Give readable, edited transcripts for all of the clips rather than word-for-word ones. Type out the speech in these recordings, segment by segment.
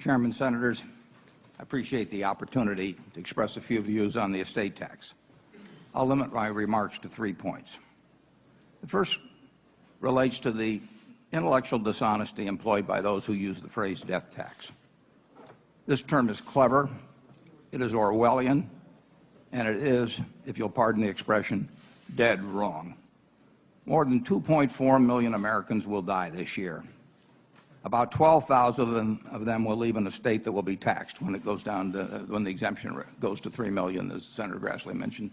Chairman, Senators, I appreciate the opportunity to express a few views on the estate tax. I'll limit my remarks to 3 points. The first relates to the intellectual dishonesty employed by those who use the phrase death tax. This term is clever, it is Orwellian, and it is, if you'll pardon the expression, dead wrong. More than 2.4 million Americans will die this year. About 12,000 of them will leave an estate that will be taxed when it goes down to, when the exemption goes to 3 million, as Senator Grassley mentioned.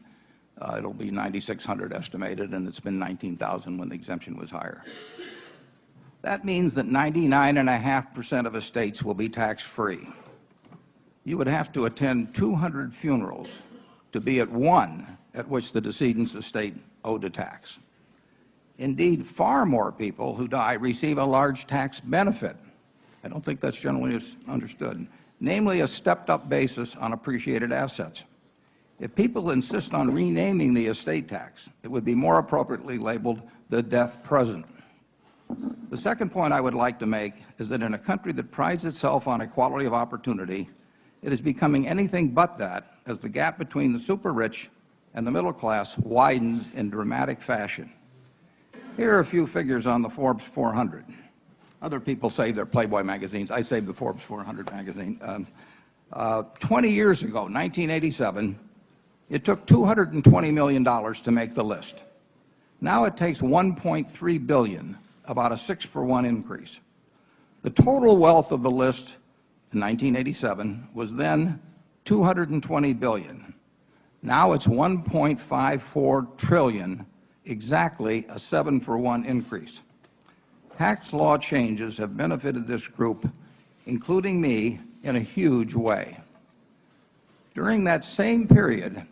It'll be 9,600 estimated, and it's been 19,000 when the exemption was higher. That means that 99.5% of estates will be tax-free. You would have to attend 200 funerals to be at one at which the decedent's estate owed a tax. Indeed, far more people who die receive a large tax benefit. I don't think that's generally understood, namely a stepped-up basis on appreciated assets. If people insist on renaming the estate tax, it would be more appropriately labeled the death present. The second point I would like to make is that in a country that prides itself on equality of opportunity, it is becoming anything but that as the gap between the super-rich and the middle class widens in dramatic fashion. Here are a few figures on the Forbes 400. Other people save their Playboy magazines. I saved the Forbes 400 magazine. 20 years ago, 1987, it took $220 million to make the list. Now it takes $1.3 billion, about a 6-for-1 increase. The total wealth of the list in 1987 was then $220 billion. Now it's $1.54 trillion, exactly a 7-for-1 increase. Tax law changes have benefited this group, including me, in a huge way. During that same period,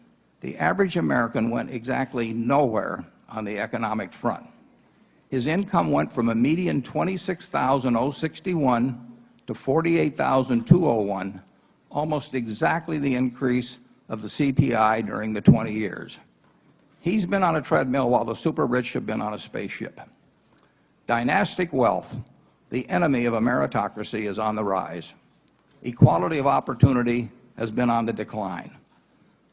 the average American went exactly nowhere on the economic front. His income went from a median $26,061 to $48,201, almost exactly the increase of the CPI during the 20 years. He's been on a treadmill while the super-rich have been on a spaceship. Dynastic wealth, the enemy of a meritocracy, is on the rise. Equality of opportunity has been on the decline.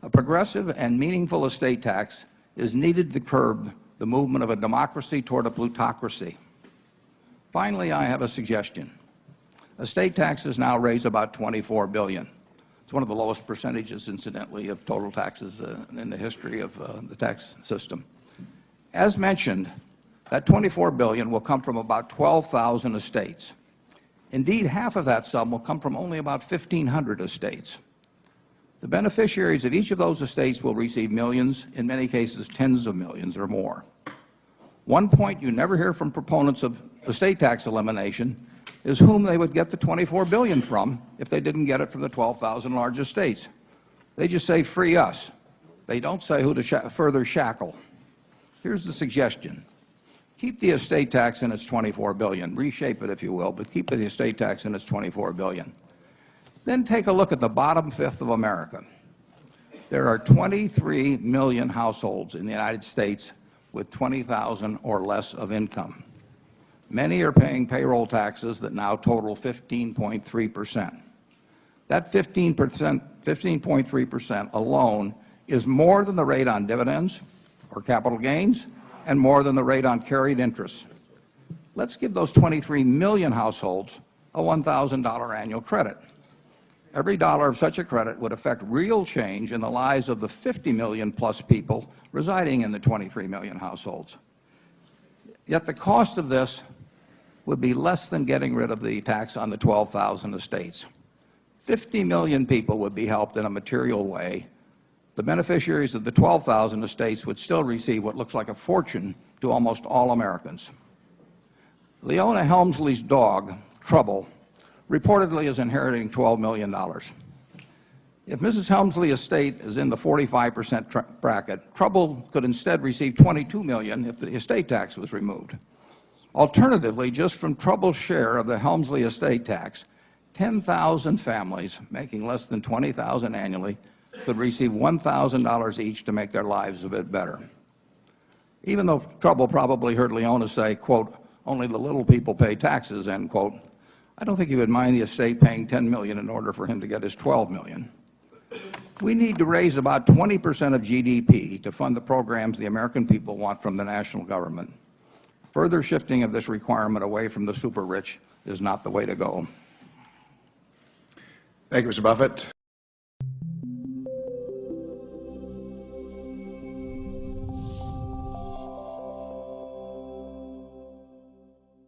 A progressive and meaningful estate tax is needed to curb the movement of a democracy toward a plutocracy. Finally, I have a suggestion. Estate taxes now raise about $24 billion. It's one of the lowest percentages, incidentally, of total taxes in the history of the tax system. As mentioned, that $24 billion will come from about 12,000 estates. Indeed, half of that sum will come from only about 1,500 estates. The beneficiaries of each of those estates will receive millions, in many cases tens of millions or more. One point you never hear from proponents of estate tax elimination is whom they would get the $24 billion from if they didn't get it from the 12,000 largest states. They just say, free us. They don't say who to further shackle. Here's the suggestion. Keep the estate tax in its $24 billion. Reshape it, if you will, but keep the estate tax in its $24 billion. Then take a look at the bottom fifth of America. There are 23 million households in the United States with 20,000 or less of income. Many are paying payroll taxes that now total 15.3%. That 15.3% alone is more than the rate on dividends or capital gains and more than the rate on carried interest. Let's give those 23 million households a $1,000 annual credit. Every dollar of such a credit would affect real change in the lives of the 50 million plus people residing in the 23 million households. Yet the cost of this would be less than getting rid of the tax on the 12,000 estates. 50 million people would be helped in a material way. The beneficiaries of the 12,000 estates would still receive what looks like a fortune to almost all Americans. Leona Helmsley's dog, Trouble, reportedly is inheriting $12 million. If Mrs. Helmsley's estate is in the 45% bracket, Trouble could instead receive $22 million if the estate tax was removed. Alternatively, just from Trouble's share of the Helmsley estate tax, 10,000 families making less than $20,000 annually could receive $1,000 each to make their lives a bit better. Even though Trouble probably heard Leona say, quote, only the little people pay taxes, end quote, I don't think he would mind the estate paying $10 million in order for him to get his $12 million. We need to raise about 20% of GDP to fund the programs the American people want from the national government. Further shifting of this requirement away from the super rich is not the way to go. Thank you, Mr. Buffett.